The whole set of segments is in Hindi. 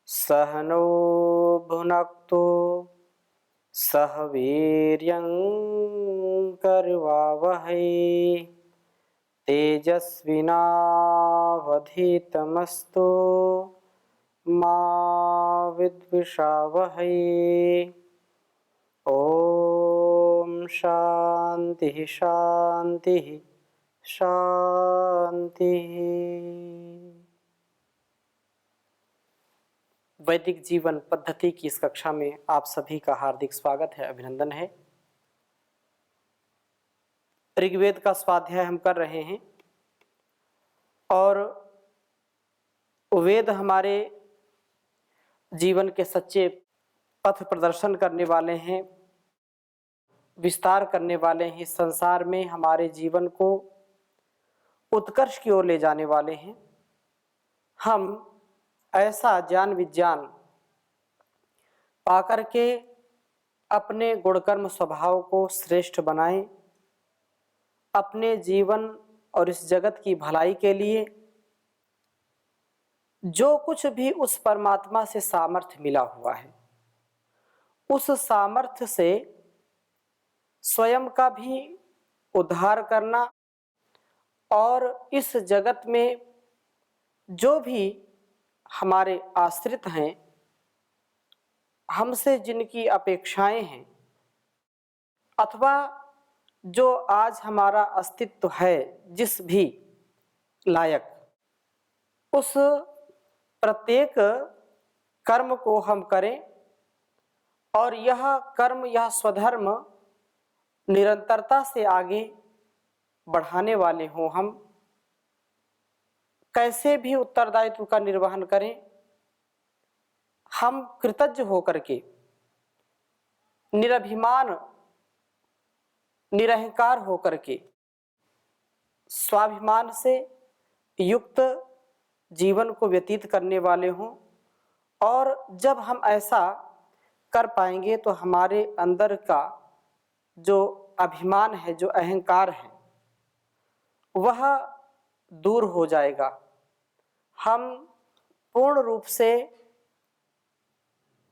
सह नो भुनक्तु सह वीर्यं करवावहै तेजस्विनावधीतमस्तु मा विद्विषावहै। ओम शांति शांति शांति। वैदिक जीवन पद्धति की इस कक्षा में आप सभी का हार्दिक स्वागत है, अभिनंदन है। ऋग्वेद का स्वाध्याय हम कर रहे हैं और वेद हमारे जीवन के सच्चे पथ प्रदर्शन करने वाले हैं, विस्तार करने वाले हैं। इस संसार में हमारे जीवन को उत्कर्ष की ओर ले जाने वाले हैं। हम ऐसा ज्ञान विज्ञान पाकर के अपने गुणकर्म स्वभाव को श्रेष्ठ बनाएं, अपने जीवन और इस जगत की भलाई के लिए जो कुछ भी उस परमात्मा से सामर्थ्य मिला हुआ है, उस सामर्थ्य से स्वयं का भी उद्धार करना और इस जगत में जो भी हमारे आश्रित हैं, हमसे जिनकी अपेक्षाएं हैं अथवा जो आज हमारा अस्तित्व है जिस भी लायक, उस प्रत्येक कर्म को हम करें और यह कर्म, यह स्वधर्म निरंतरता से आगे बढ़ाने वाले हों। हम कैसे भी उत्तरदायित्व का निर्वहन करें, हम कृतज्ञ होकर के निरभिमान निरहंकार होकर के स्वाभिमान से युक्त जीवन को व्यतीत करने वाले हों। और जब हम ऐसा कर पाएंगे तो हमारे अंदर का जो अभिमान है, जो अहंकार है, वह दूर हो जाएगा। हम पूर्ण रूप से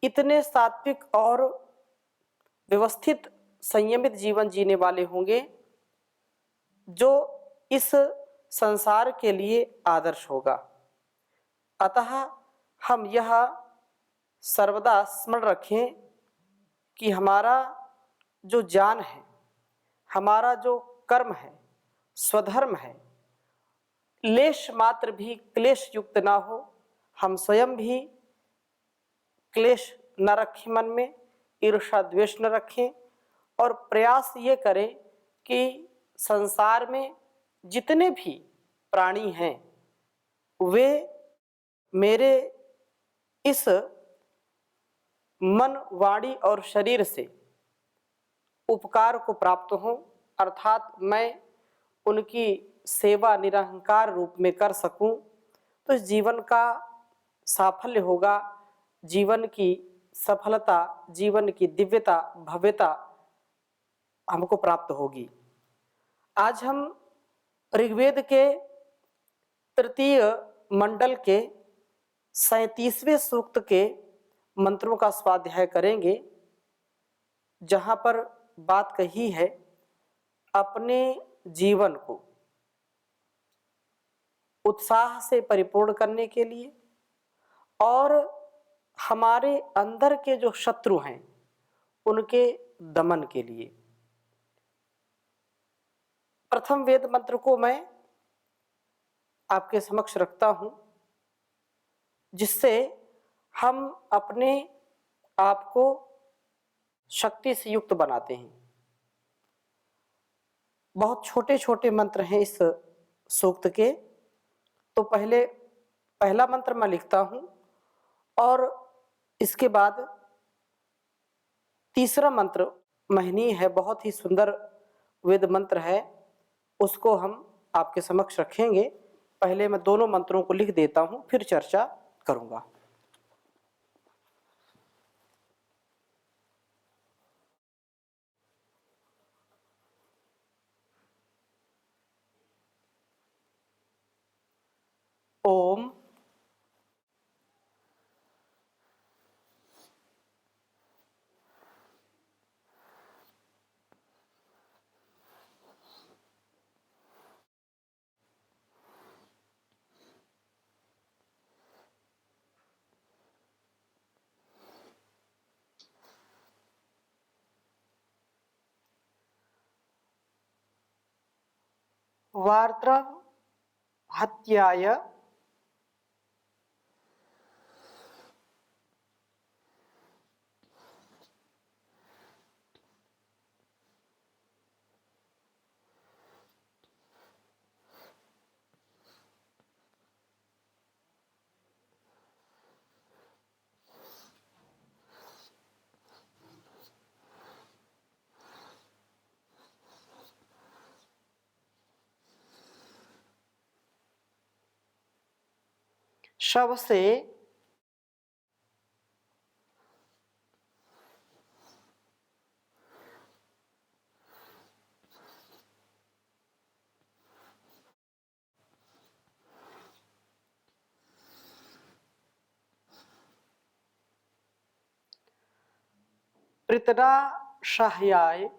इतने सात्विक और व्यवस्थित संयमित जीवन जीने वाले होंगे जो इस संसार के लिए आदर्श होगा। अतः हम यह सर्वदा स्मरण रखें कि हमारा जो ज्ञान है, हमारा जो कर्म है, स्वधर्म है, लेश मात्र भी क्लेश युक्त ना हो। हम स्वयं भी क्लेश न रखें, मन में ईर्ष्या द्वेष न रखें और प्रयास ये करें कि संसार में जितने भी प्राणी हैं वे मेरे इस मन, वाणी और शरीर से उपकार को प्राप्त हों, अर्थात मैं उनकी सेवा निरहंकार रूप में कर सकूं, तो इस जीवन का साफल्य होगा, जीवन की सफलता, जीवन की दिव्यता, भव्यता हमको प्राप्त होगी। आज हम ऋग्वेद के तृतीय मंडल के 37वें सूक्त के मंत्रों का स्वाध्याय करेंगे, जहाँ पर बात कही है अपने जीवन को उत्साह से परिपूर्ण करने के लिए और हमारे अंदर के जो शत्रु हैं उनके दमन के लिए। प्रथम वेद मंत्र को मैं आपके समक्ष रखता हूं, जिससे हम अपने आप को शक्ति से युक्त बनाते हैं। बहुत छोटे छोटे मंत्र हैं इस सूक्त के, तो पहला मंत्र मैं लिखता हूं और इसके बाद तीसरा मंत्र महनीय है, बहुत ही सुंदर वेद मंत्र है, उसको हम आपके समक्ष रखेंगे। पहले मैं दोनों मंत्रों को लिख देता हूं, फिर चर्चा करूंगा। ओम वार्त्र हत्याय शव से पृतनाशाह्याय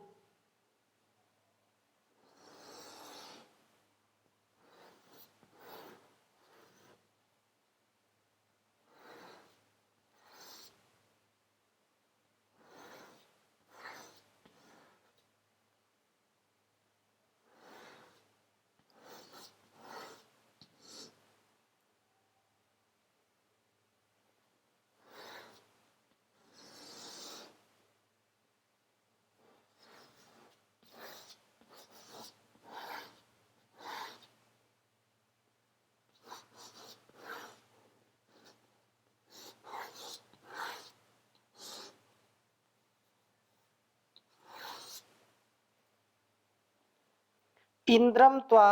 इंद्रम त्वा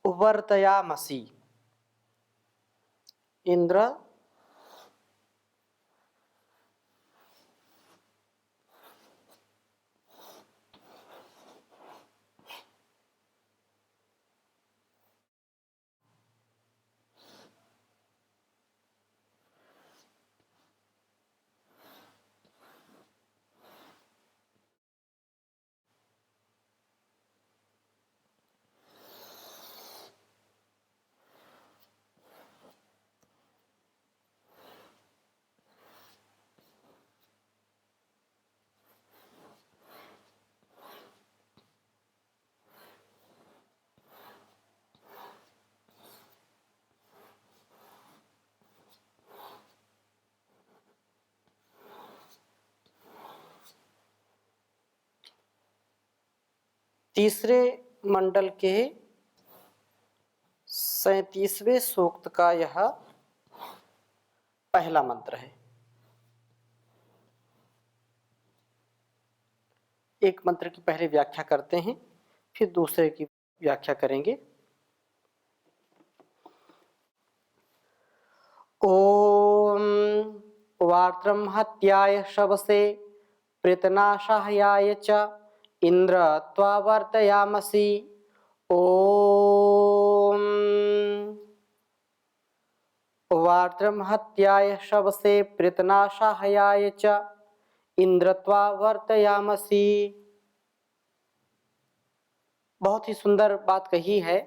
वर्तयामसि। इंद्र तीसरे मंडल के 37वें सूक्त का यह पहला मंत्र है। एक मंत्र की पहले व्याख्या करते हैं, फिर दूसरे की व्याख्या करेंगे। ओम वार्त्रम हत्याय शवसे प्रेतनाशाह्याय च इंद्र त्वा वर्तयामसि। ओम वार्त्रम हत्याय शवसे प्रेतनाशाह्याय च इंद्र त्वा वर्तयामसि। बहुत ही सुंदर बात कही है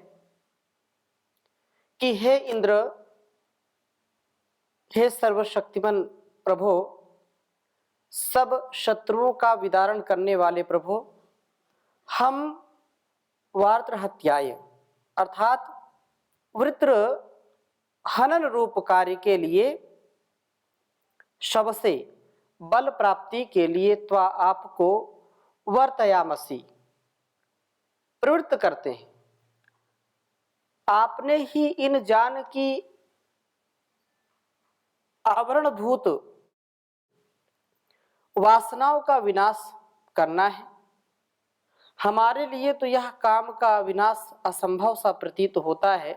कि हे इंद्र, हे सर्वशक्तिमान प्रभु, सब शत्रुओं का विदारण करने वाले प्रभु, हम वार्त्र हत्याय अर्थात वृत्र हनन रूप कार्य के लिए, शव से बल प्राप्ति के लिए त्वा आपको वर्तयामसि प्रवृत्त करते हैं। आपने ही इन जान की आवरणभूत वासनाओं का विनाश करना है। हमारे लिए तो यह काम का विनाश असंभव सा प्रतीत होता है।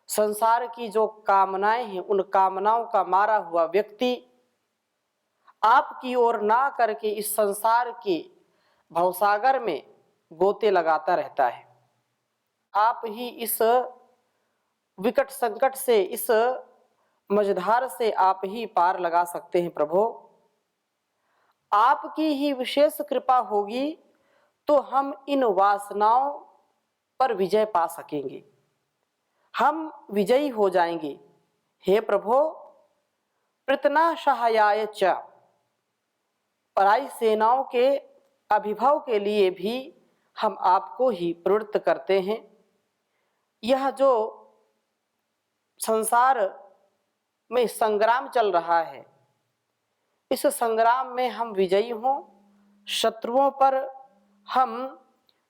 संसार की जो कामनाएं हैं, उन कामनाओं का मारा हुआ व्यक्ति आपकी ओर ना करके इस संसार के भवसागर में गोते लगाता रहता है। आप ही इस विकट संकट से, इस मझधार से आप ही पार लगा सकते हैं प्रभु। आपकी ही विशेष कृपा होगी तो हम इन वासनाओं पर विजय पा सकेंगे, हम विजयी हो जाएंगे। हे प्रभु, प्रेतनाशाह्याय च, पराई सेनाओं के अभिभव के लिए भी हम आपको ही प्रवृत्त करते हैं। यह जो संसार में संग्राम चल रहा है, इस संग्राम में हम विजयी हों, शत्रुओं पर हम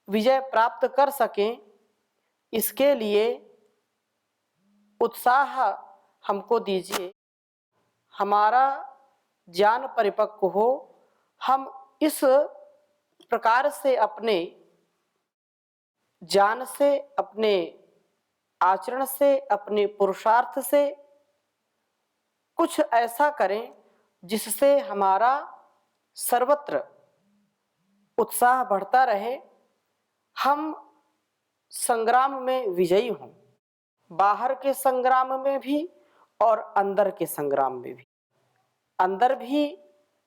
विजय प्राप्त कर सकें, इसके लिए उत्साह हमको दीजिए। हमारा ज्ञान परिपक्व हो, हम इस प्रकार से अपने ज्ञान से, अपने आचरण से, अपने पुरुषार्थ से कुछ ऐसा करें जिससे हमारा सर्वत्र उत्साह बढ़ता रहे, हम संग्राम में विजयी हों, बाहर के संग्राम में भी और अंदर के संग्राम में भी। अंदर भी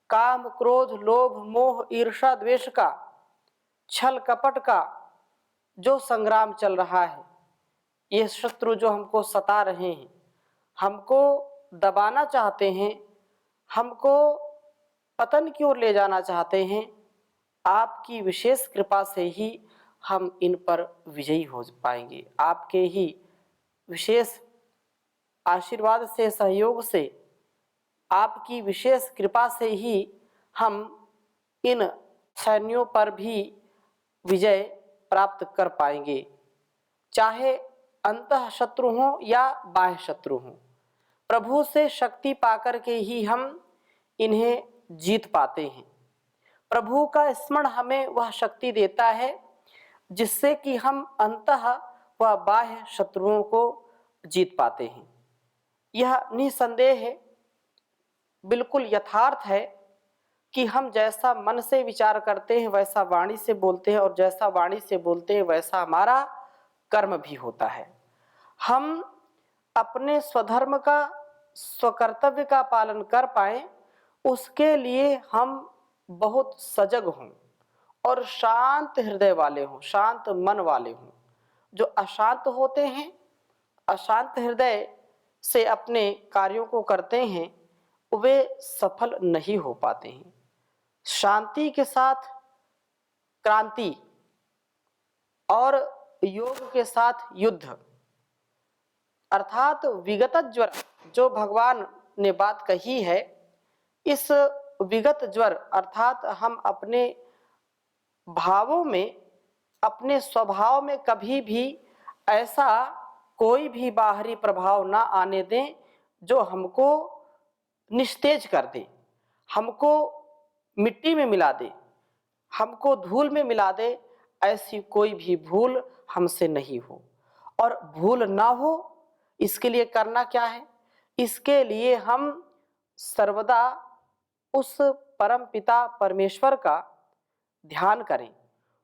काम, क्रोध, लोभ, मोह, ईर्ष्या, द्वेष का, छल कपट का जो संग्राम चल रहा है, ये शत्रु जो हमको सता रहे हैं, हमको दबाना चाहते हैं, हमको पतन की ओर ले जाना चाहते हैं, आपकी विशेष कृपा से ही हम इन पर विजयी हो पाएंगे। आपके ही विशेष आशीर्वाद से, सहयोग से, आपकी विशेष कृपा से ही हम इन सैन्यों पर भी विजय प्राप्त कर पाएंगे, चाहे अंतः शत्रु हों या बाह्य शत्रु हों। प्रभु से शक्ति पाकर के ही हम इन्हें जीत पाते हैं। प्रभु का स्मरण हमें वह शक्ति देता है जिससे कि हम अंतः व बाह्य शत्रुओं को जीत पाते हैं। यह निसंदेह है, बिल्कुल यथार्थ है कि हम जैसा मन से विचार करते हैं वैसा वाणी से बोलते हैं, और जैसा वाणी से बोलते हैं वैसा हमारा कर्म भी होता है। हम अपने स्वधर्म का, स्वकर्तव्य का पालन कर पाए, उसके लिए हम बहुत सजग हों और शांत हृदय वाले हों, शांत मन वाले हों। जो अशांत होते हैं, अशांत हृदय से अपने कार्यों को करते हैं, वे सफल नहीं हो पाते हैं। शांति के साथ क्रांति और योग के साथ युद्ध, अर्थात विगत ज्वर जो भगवान ने बात कही है, इस विगत ज्वर अर्थात हम अपने भावों में, अपने स्वभाव में कभी भी ऐसा कोई भी बाहरी प्रभाव ना आने दें जो हमको निस्तेज कर दे, हमको मिट्टी में मिला दे, हमको धूल में मिला दे। ऐसी कोई भी भूल हमसे नहीं हो, और भूल ना हो इसके लिए करना क्या है? इसके लिए हम सर्वदा उस परम पिता परमेश्वर का ध्यान करें,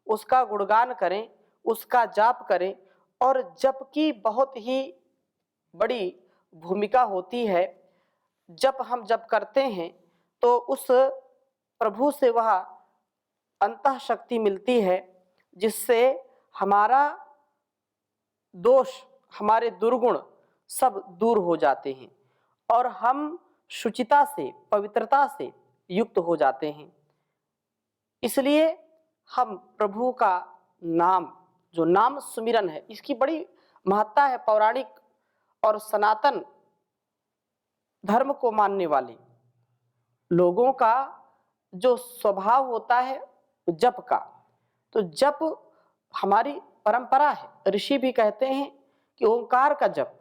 उसका गुणगान करें, उसका जाप करें। और जप की बहुत ही बड़ी भूमिका होती है। जप हम जप करते हैं तो उस प्रभु से वह अंतः शक्ति मिलती है जिससे हमारा दोष, हमारे दुर्गुण सब दूर हो जाते हैं और हम शुचिता से, पवित्रता से युक्त हो जाते हैं। इसलिए हम प्रभु का नाम, जो नाम सुमिरन है, इसकी बड़ी महत्ता है। पौराणिक और सनातन धर्म को मानने वाले लोगों का जो स्वभाव होता है जप का, तो जप हमारी परंपरा है। ऋषि भी कहते हैं कि ओंकार का जप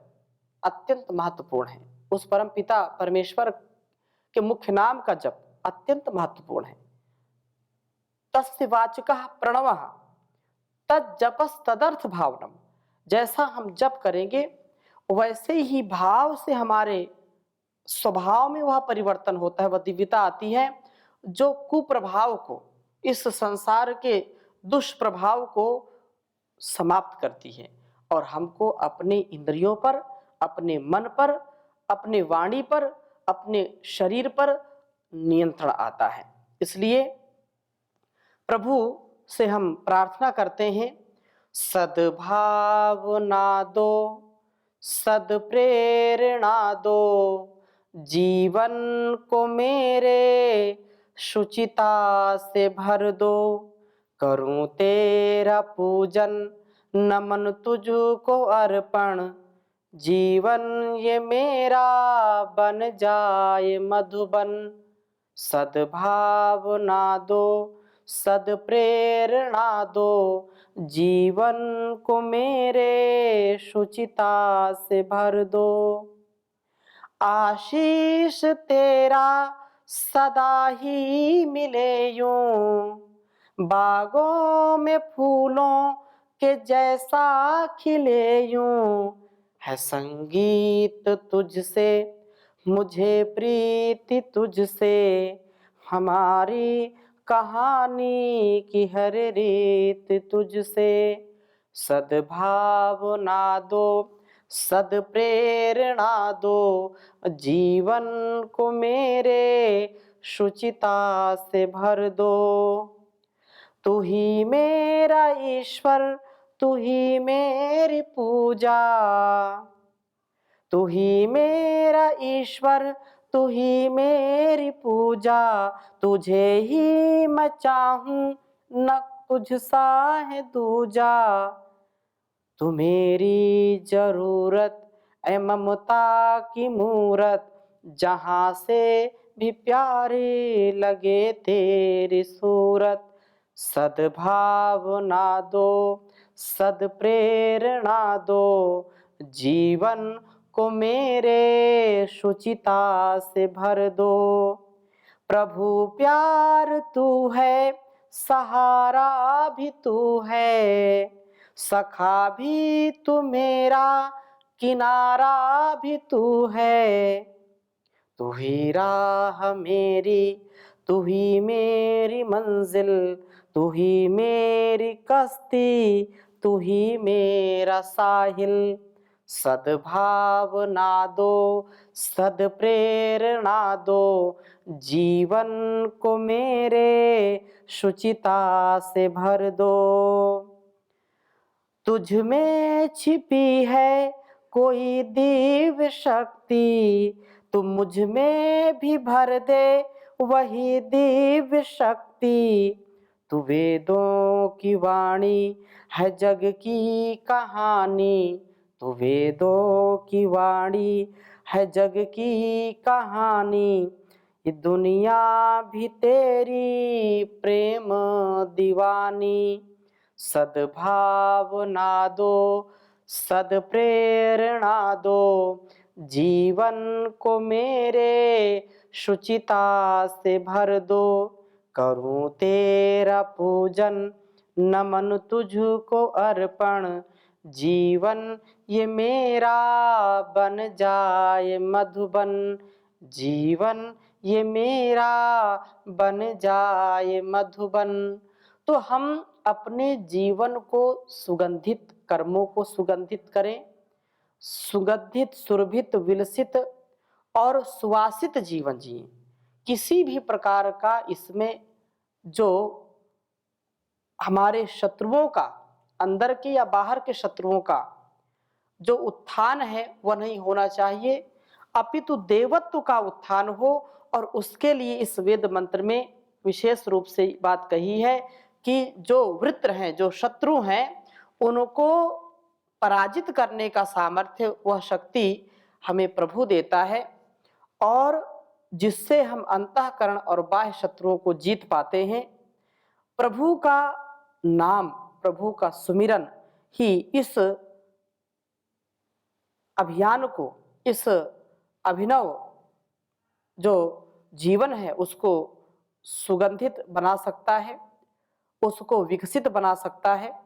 अत्यंत महत्वपूर्ण है। उस परम पिता परमेश्वर के मुख्य नाम का जप अत्यंत महत्वपूर्ण है। तस्य वाचकः प्रणवः तज्जपस् तदर्थ भावनम। जैसा हम जप करेंगे वैसे ही भाव से हमारे स्वभाव में वह परिवर्तन होता है, वह दिव्यता आती है जो कुप्रभाव को, इस संसार के दुष्प्रभाव को समाप्त करती है और हमको अपने इंद्रियों पर, अपने मन पर, अपने वाणी पर, अपने शरीर पर नियंत्रण आता है। इसलिए प्रभु से हम प्रार्थना करते हैं, सद्भावना दो, सद्प्रेरणा दो, जीवन को मेरे शुचिता से भर दो, करूं तेरा पूजन नमन तुझको अर्पण, जीवन ये मेरा बन जाए मधुबन। सद्भावना दो, सद्प्रेरणा दो, जीवन को मेरे शुचिता से भर दो। आशीष तेरा सदा ही मिले यूं, बागों में फूलों के जैसा खिले यूं। है संगीत तुझसे, मुझे प्रीति तुझसे, हमारी कहानी की हर रीत तुझसे। सद्भावना दो, सद्प्रेरणा दो, जीवन को मेरे शुचिता से भर दो। तू ही मेरा ईश्वर, तू ही मेरी पूजा, तू ही मेरा ईश्वर, तू ही मेरी पूजा। तुझे ही मैं चाहूं, न तुझ सा है दूजा। तू मेरी जरूरत ए ममता की मूरत, जहाँ से भी प्यारी लगे तेरी सूरत। सद्भावना दो, सद्प्रेरणा दो, जीवन को मेरे शुचिता से भर दो। प्रभु प्यार तू है, सहारा भी तू है, सखा भी तू मेरा, किनारा भी तू है। तू ही राह मेरी, तू ही मेरी मंजिल, तू ही मेरी कश्ती, तू ही मेरा साहिल। सद्भावना दो, सद्प्रेरणा दो, जीवन को मेरे शुचिता से भर दो। तुझ में छिपी है कोई दिव्य शक्ति, तू मुझ में भी भर दे वही दिव्य शक्ति। तू वेदों की वाणी है, जग की कहानी, तू वेदों की वाणी है, जग की कहानी। ये दुनिया भी तेरी प्रेम दीवानी। सद्भावना दो, सद्प्रेरणा दो, जीवन को मेरे शुचिता से भर दो। करूं तेरा पूजन, नमन तुझको अर्पण, जीवन ये मेरा बन जाए मधुबन। जीवन ये मेरा बन जाए मधुबन। तो हम अपने जीवन को सुगंधित कर्मों को सुगंधित करें, सुगंधित, सुरभित, विलसित और सुवासित जीवन जिए। किसी भी प्रकार का इसमें जो हमारे शत्रुओं का, अंदर के या बाहर के शत्रुओं का जो उत्थान है वह नहीं होना चाहिए, अपितु देवत्व का उत्थान हो। और उसके लिए इस वेद मंत्र में विशेष रूप से बात कही है कि जो वृत्र हैं, जो शत्रु हैं, उनको पराजित करने का सामर्थ्य, वह शक्ति हमें प्रभु देता है, और जिससे हम अंतःकरण और बाह्य शत्रुओं को जीत पाते हैं। प्रभु का नाम, प्रभु का सुमिरन ही इस अभियान को, इस अभिनव जो जीवन है उसको सुगंधित बना सकता है, उसको विकसित बना सकता है।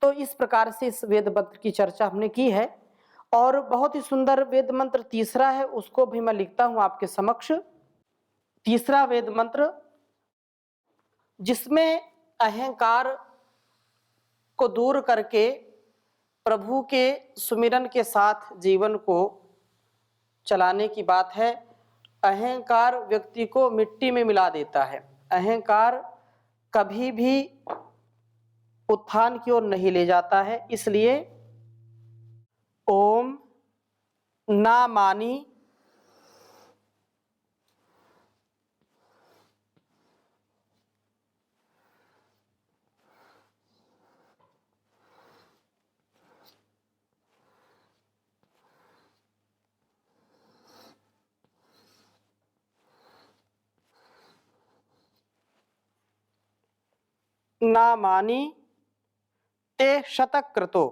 तो इस प्रकार से इस वेद मंत्र की चर्चा हमने की है। और बहुत ही सुंदर वेद मंत्र तीसरा है, उसको भी मैं लिखता हूं आपके समक्ष। तीसरा वेद मंत्र, जिसमें अहंकार को दूर करके प्रभु के सुमिरन के साथ जीवन को चलाने की बात है। अहंकार व्यक्ति को मिट्टी में मिला देता है। अहंकार कभी भी उत्थान की ओर नहीं ले जाता है। इसलिए ओम ना मानी, नामानि ते शतक्रतो।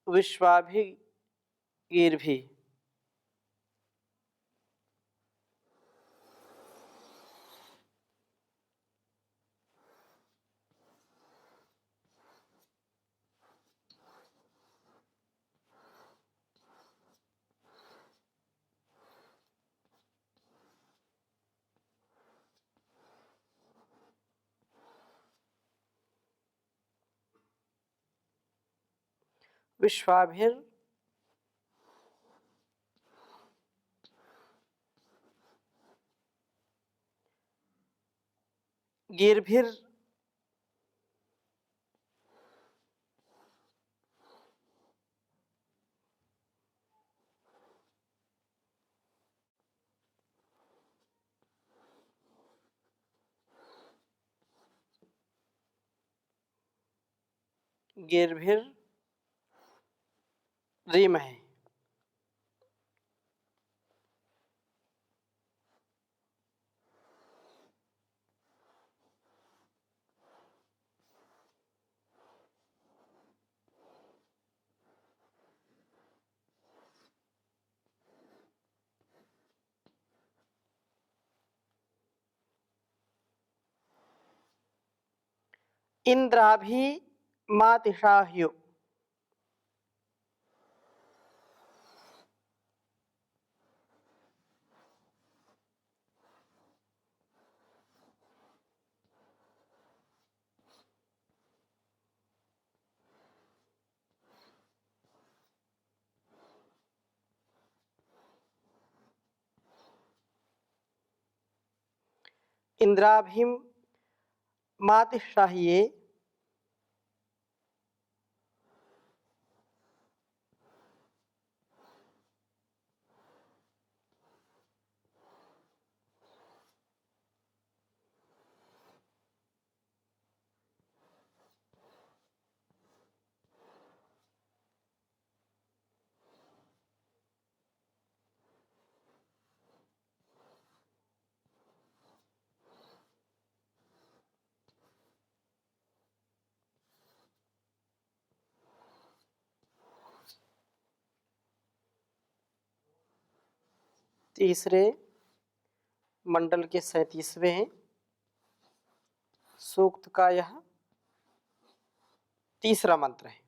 विश्वाभिर्भिः। विश्वाभिर् गीर्भिर् गीर्भिर्रीमहे। इंद्राभिमातिशाह्यो। इंद्राभिमातिशाह्ये तीसरे मंडल के 37वें सूक्त का यह तीसरा मंत्र है।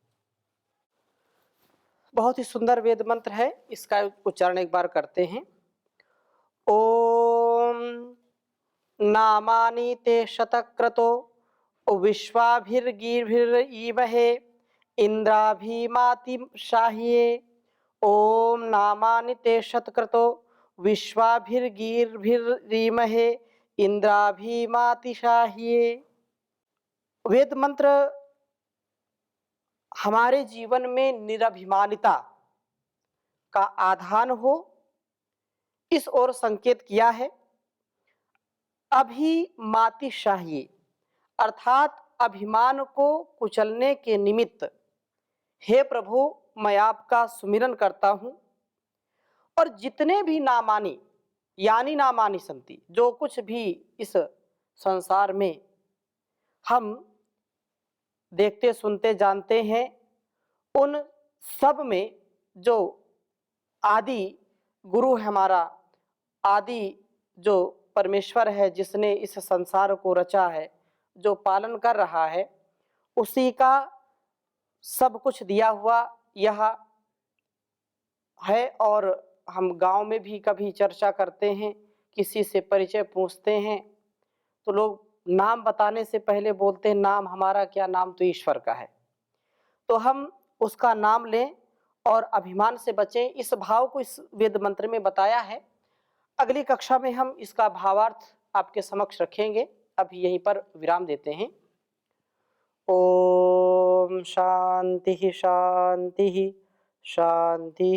बहुत ही सुंदर वेद मंत्र है। इसका उच्चारण एक बार करते हैं। ओम नामानि ते शतक्रतो विश्वाभिर्गीर्भिरीमहे इंद्राभिमातिशाह्ये। ओम नामानि ते शतक्रतो विश्वाभिर्गीर्भिरीमहे इंद्राभिमातिशाह्ये। वेद मंत्र हमारे जीवन में निरभिमानिता का आधान हो, इस ओर संकेत किया है। अभिमातिशाह्ये अर्थात अभिमान को कुचलने के निमित्त हे प्रभु मैं आपका सुमिरन करता हूं, और जितने भी नामानी यानी नामानी संति, जो कुछ भी इस संसार में हम देखते सुनते जानते हैं, उन सब में जो आदि गुरु है, हमारा आदि जो परमेश्वर है, जिसने इस संसार को रचा है, जो पालन कर रहा है, उसी का सब कुछ दिया हुआ यह है। और हम गांव में भी कभी चर्चा करते हैं, किसी से परिचय पूछते हैं, तो लोग नाम बताने से पहले बोलते हैं नाम हमारा क्या, नाम तो ईश्वर का है। तो हम उसका नाम लें और अभिमान से बचें, इस भाव को इस वेद मंत्र में बताया है। अगली कक्षा में हम इसका भावार्थ आपके समक्ष रखेंगे। अभी यहीं पर विराम देते हैं। ओम शांति शांति शांति।